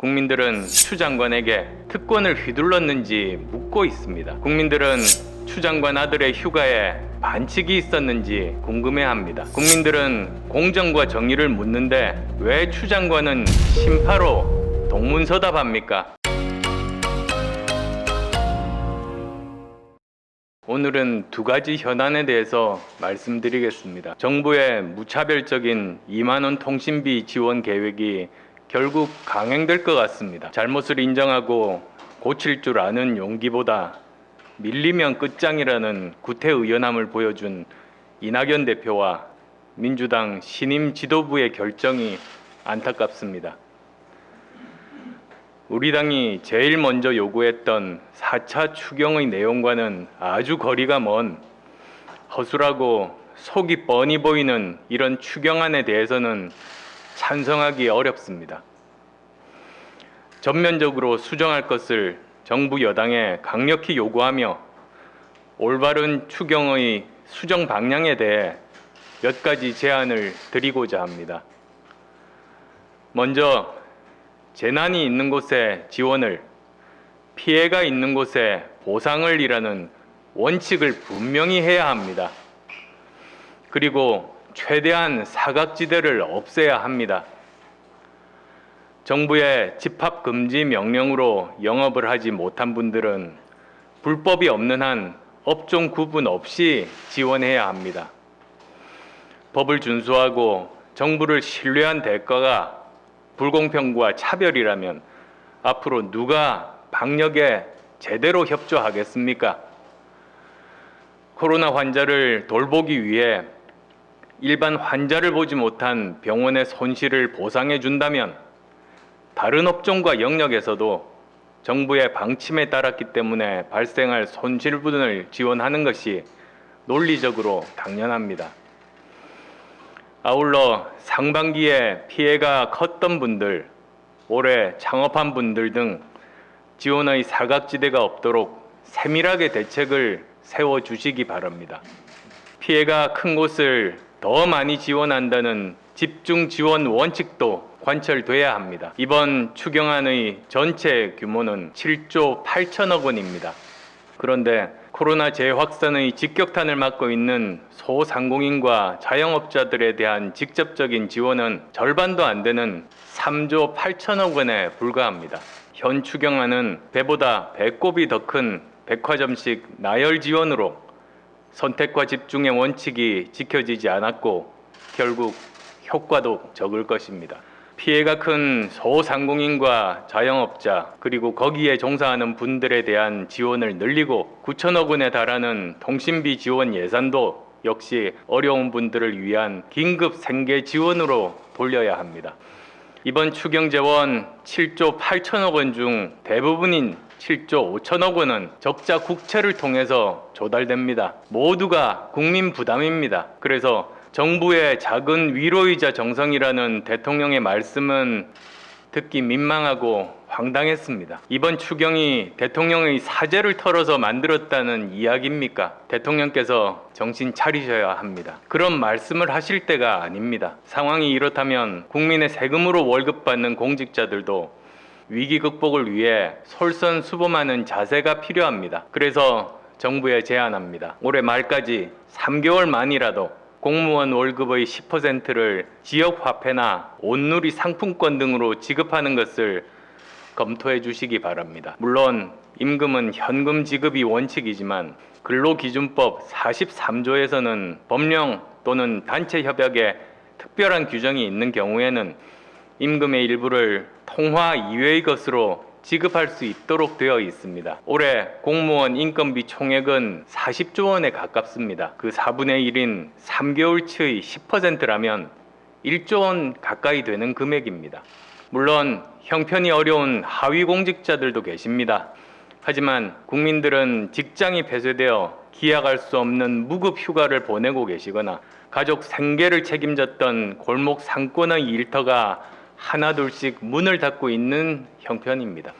국민들은 추 장관에게 특권을 휘둘렀는지 묻고 있습니다. 국민들은 추 장관 아들의 휴가에 반칙이 있었는지 궁금해합니다. 국민들은 공정과 정의를 묻는데 왜 추 장관은 심파로 동문서답합니까? 오늘은 두 가지 현안에 대해서 말씀드리겠습니다. 정부의 무차별적인 2만원 통신비 지원 계획이 결국 강행될 것 같습니다. 잘못을 인정하고 고칠 줄 아는 용기보다 밀리면 끝장이라는 구태의연함을 보여준 이낙연 대표와 민주당 신임 지도부의 결정이 안타깝습니다. 우리 당이 제일 먼저 요구했던 4차 추경의 내용과는 아주 거리가 먼 허술하고 속이 뻔히 보이는 이런 추경안에 대해서는 찬성하기 어렵습니다. 전면적으로 수정할 것을 정부 여당에 강력히 요구하며 올바른 추경의 수정 방향에 대해 몇 가지 제안을 드리고자 합니다. 먼저 재난이 있는 곳에 지원을, 피해가 있는 곳에 보상을 이라는 원칙을 분명히 해야 합니다. 그리고 최대한 사각지대를 없애야 합니다. 정부의 집합금지 명령으로 영업을 하지 못한 분들은 불법이 없는 한 업종 구분 없이 지원해야 합니다. 법을 준수하고 정부를 신뢰한 대가가 불공평과 차별이라면 앞으로 누가 방역에 제대로 협조하겠습니까? 코로나 환자를 돌보기 위해 일반 환자를 보지 못한 병원의 손실을 보상해 준다면 다른 업종과 영역에서도 정부의 방침에 따랐기 때문에 발생할 손실분을 지원하는 것이 논리적으로 당연합니다. 아울러 상반기에 피해가 컸던 분들, 올해 창업한 분들 등 지원의 사각지대가 없도록 세밀하게 대책을 세워주시기 바랍니다. 피해가 큰 곳을 더 많이 지원한다는 집중 지원 원칙도 관철돼야 합니다. 이번 추경안의 전체 규모는 7조 8천억 원입니다. 그런데 코로나 재확산의 직격탄을 맞고 있는 소상공인과 자영업자들에 대한 직접적인 지원은 절반도 안 되는 3조 8천억 원에 불과합니다. 현 추경안은 배보다 배꼽이 더 큰 백화점식 나열 지원으로 선택과 집중의 원칙이 지켜지지 않았고 결국 효과도 적을 것입니다. 피해가 큰 소상공인과 자영업자 그리고 거기에 종사하는 분들에 대한 지원을 늘리고 9천억 원에 달하는 통신비 지원 예산도 역시 어려운 분들을 위한 긴급 생계 지원으로 돌려야 합니다. 이번 추경 재원 7조 8천억 원 중 대부분인 7조 5천억 원은 적자 국채를 통해서 조달됩니다. 모두가 국민 부담입니다. 그래서 정부의 작은 위로이자 정성이라는 대통령의 말씀은 듣기 민망하고 황당했습니다. 이번 추경이 대통령의 사재를 털어서 만들었다는 이야기입니까? 대통령께서 정신 차리셔야 합니다. 그런 말씀을 하실 때가 아닙니다. 상황이 이렇다면 국민의 세금으로 월급 받는 공직자들도 위기 극복을 위해 솔선수범하는 자세가 필요합니다. 그래서 정부에 제안합니다. 올해 말까지 3개월 만이라도 공무원 월급의 10%를 지역화폐나 온누리 상품권 등으로 지급하는 것을 검토해 주시기 바랍니다. 물론 임금은 현금 지급이 원칙이지만 근로기준법 43조에서는 법령 또는 단체 협약에 특별한 규정이 있는 경우에는 임금의 일부를 통화 이외의 것으로 지급할 수 있도록 되어 있습니다. 올해 공무원 인건비 총액은 40조 원에 가깝습니다. 그 4분의 1인 3개월치의 10%라면 1조 원 가까이 되는 금액입니다. 물론 형편이 어려운 하위 공직자들도 계십니다. 하지만 국민들은 직장이 폐쇄되어 기약할 수 없는 무급 휴가를 보내고 계시거나 가족 생계를 책임졌던 골목 상권의 일터가 하나둘씩 문을 닫고 있는 형편입니다.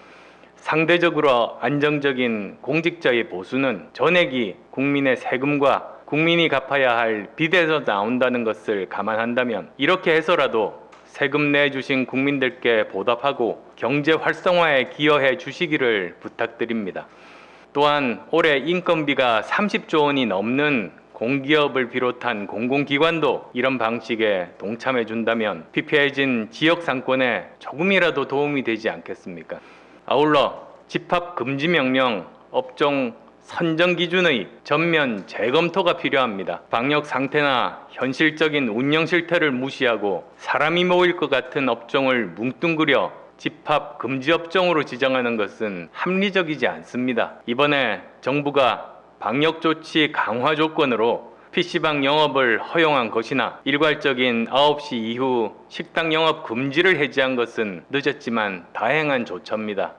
상대적으로 안정적인 공직자의 보수는 전액이 국민의 세금과 국민이 갚아야 할 빚에서 나온다는 것을 감안한다면 이렇게 해서라도 세금 내주신 국민들께 보답하고 경제 활성화에 기여해 주시기를 부탁드립니다. 또한 올해 인건비가 30조 원이 넘는 공기업을 비롯한 공공기관도 이런 방식에 동참해 준다면 피폐해진 지역 상권에 조금이라도 도움이 되지 않겠습니까? 아울러 집합 금지 명령, 업종 선정 기준의 전면 재검토가 필요합니다. 방역 상태나 현실적인 운영 실태를 무시하고 사람이 모일 것 같은 업종을 뭉뚱그려 집합 금지 업종으로 지정하는 것은 합리적이지 않습니다. 이번에 정부가 방역 조치 강화 조건으로 PC방 영업을 허용한 것이나 일괄적인 9시 이후 식당 영업 금지를 해제한 것은 늦었지만 다행한 조처입니다.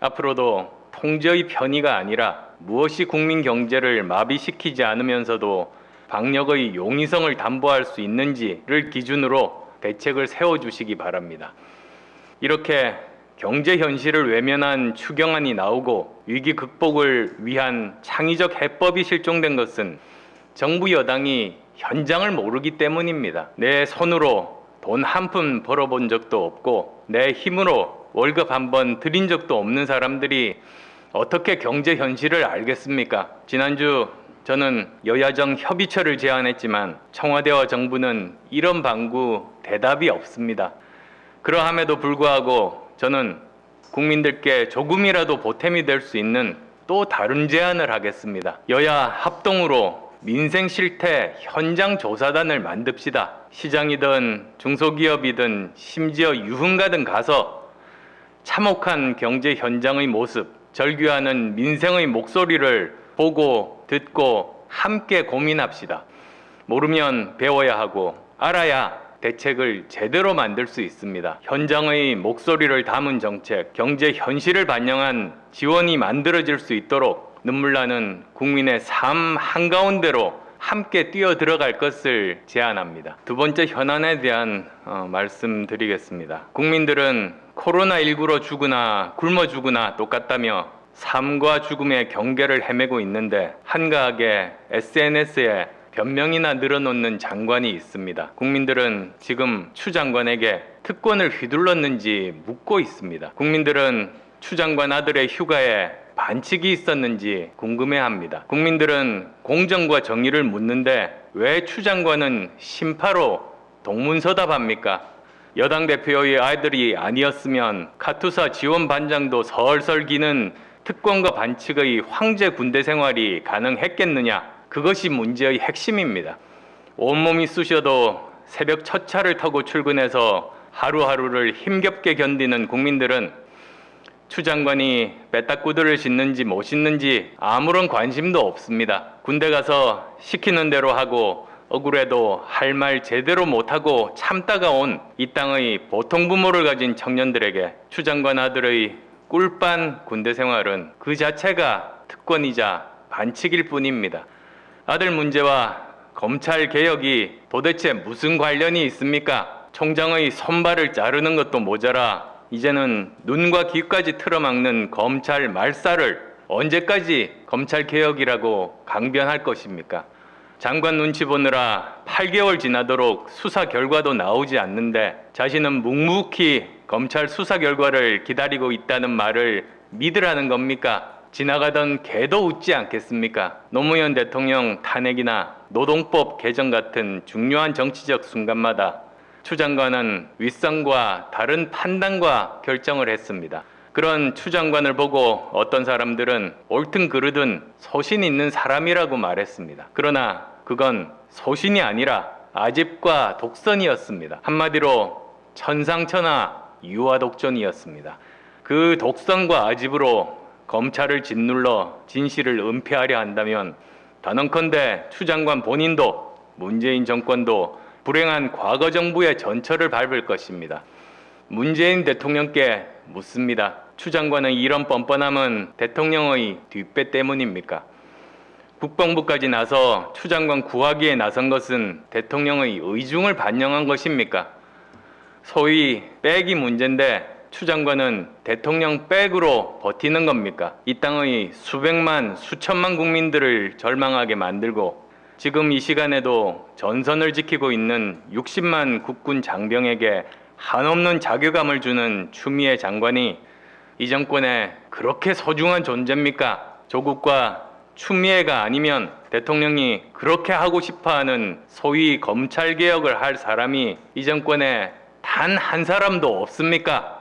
앞으로도 통제의 편의가 아니라 무엇이 국민 경제를 마비시키지 않으면서도 방역의 용이성을 담보할 수 있는지를 기준으로 대책을 세워주시기 바랍니다. 이렇게 경제 현실을 외면한 추경안이 나오고 위기 극복을 위한 창의적 해법이 실종된 것은 정부 여당이 현장을 모르기 때문입니다. 내 손으로 돈 한 푼 벌어본 적도 없고 내 힘으로 월급 한 번 드린 적도 없는 사람들이 어떻게 경제 현실을 알겠습니까? 지난주 저는 여야정 협의체를 제안했지만 청와대와 정부는 이런 방구 대답이 없습니다. 그러함에도 불구하고 저는 국민들께 조금이라도 보탬이 될 수 있는 또 다른 제안을 하겠습니다. 여야 합동으로 민생 실태 현장 조사단을 만듭시다. 시장이든 중소기업이든 심지어 유흥가든 가서 참혹한 경제 현장의 모습, 절규하는 민생의 목소리를 보고 듣고 함께 고민합시다. 모르면 배워야 하고 알아야 대책을 제대로 만들 수 있습니다. 현장의 목소리를 담은 정책, 경제 현실을 반영한 지원이 만들어질 수 있도록 눈물 나는 국민의 삶 한가운데로 함께 뛰어들어갈 것을 제안합니다. 두 번째 현안에 대한 말씀드리겠습니다. 국민들은 코로나19로 죽으나 굶어 죽으나 똑같다며 삶과 죽음의 경계를 헤매고 있는데 한가하게 SNS에 변명이나 늘어놓는 장관이 있습니다. 국민들은 지금 추 장관에게 특권을 휘둘렀는지 묻고 있습니다. 국민들은 추 장관 아들의 휴가에 반칙이 있었는지 궁금해합니다. 국민들은 공정과 정의를 묻는데 왜 추 장관은 심파로 동문서답합니까? 여당 대표의 아들이 아니었으면 카투사 지원 반장도 설설 기는 특권과 반칙의 황제 군대 생활이 가능했겠느냐? 그것이 문제의 핵심입니다. 온몸이 쑤셔도 새벽 첫 차를 타고 출근해서 하루하루를 힘겹게 견디는 국민들은 추 장관이 빼딱구들을 싣는지 못 싣는지 아무런 관심도 없습니다. 군대 가서 시키는 대로 하고 억울해도 할 말 제대로 못하고 참다가 온 이 땅의 보통 부모를 가진 청년들에게 추 장관 아들의 꿀빤 군대 생활은 그 자체가 특권이자 반칙일 뿐입니다. 아들 문제와 검찰 개혁이 도대체 무슨 관련이 있습니까? 총장의 손발을 자르는 것도 모자라 이제는 눈과 귀까지 틀어막는 검찰 말살을 언제까지 검찰 개혁이라고 강변할 것입니까? 장관 눈치 보느라 8개월 지나도록 수사 결과도 나오지 않는데 자신은 묵묵히 검찰 수사 결과를 기다리고 있다는 말을 믿으라는 겁니까? 지나가던 개도 웃지 않겠습니까? 노무현 대통령 탄핵이나 노동법 개정 같은 중요한 정치적 순간마다 추 장관은 윗선과 다른 판단과 결정을 했습니다. 그런 추 장관을 보고 어떤 사람들은 옳든 그르든 소신 있는 사람이라고 말했습니다. 그러나 그건 소신이 아니라 아집과 독선이었습니다. 한마디로 천상천하 유아독존이었습니다. 그 독선과 아집으로 검찰을 짓눌러 진실을 은폐하려 한다면 단언컨대 추 장관 본인도 문재인 정권도 불행한 과거 정부의 전철을 밟을 것입니다. 문재인 대통령께 묻습니다. 추 장관의 이런 뻔뻔함은 대통령의 뒷배 때문입니까? 국방부까지 나서 추 장관 구하기에 나선 것은 대통령의 의중을 반영한 것입니까? 소위 백이 문제인데 추 장관은 대통령 백으로 버티는 겁니까? 이 땅의 수백만, 수천만 국민들을 절망하게 만들고 지금 이 시간에도 전선을 지키고 있는 60만 국군 장병에게 한없는 자괴감을 주는 추미애 장관이 이 정권에 그렇게 소중한 존재입니까? 조국과 추미애가 아니면 대통령이 그렇게 하고 싶어하는 소위 검찰개혁을 할 사람이 이 정권에 단 한 사람도 없습니까?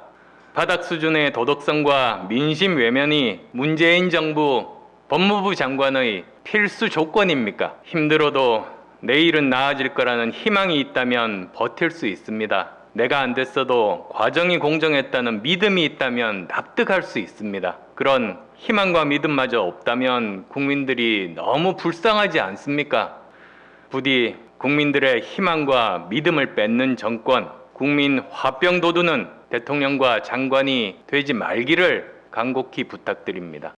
바닥 수준의 도덕성과 민심 외면이 문재인 정부 법무부 장관의 필수 조건입니까? 힘들어도 내일은 나아질 거라는 희망이 있다면 버틸 수 있습니다. 내가 안 됐어도 과정이 공정했다는 믿음이 있다면 납득할 수 있습니다. 그런 희망과 믿음마저 없다면 국민들이 너무 불쌍하지 않습니까? 부디 국민들의 희망과 믿음을 뺏는 정권, 국민 화병 돋우는 대통령과 장관이 되지 말기를 간곡히 부탁드립니다.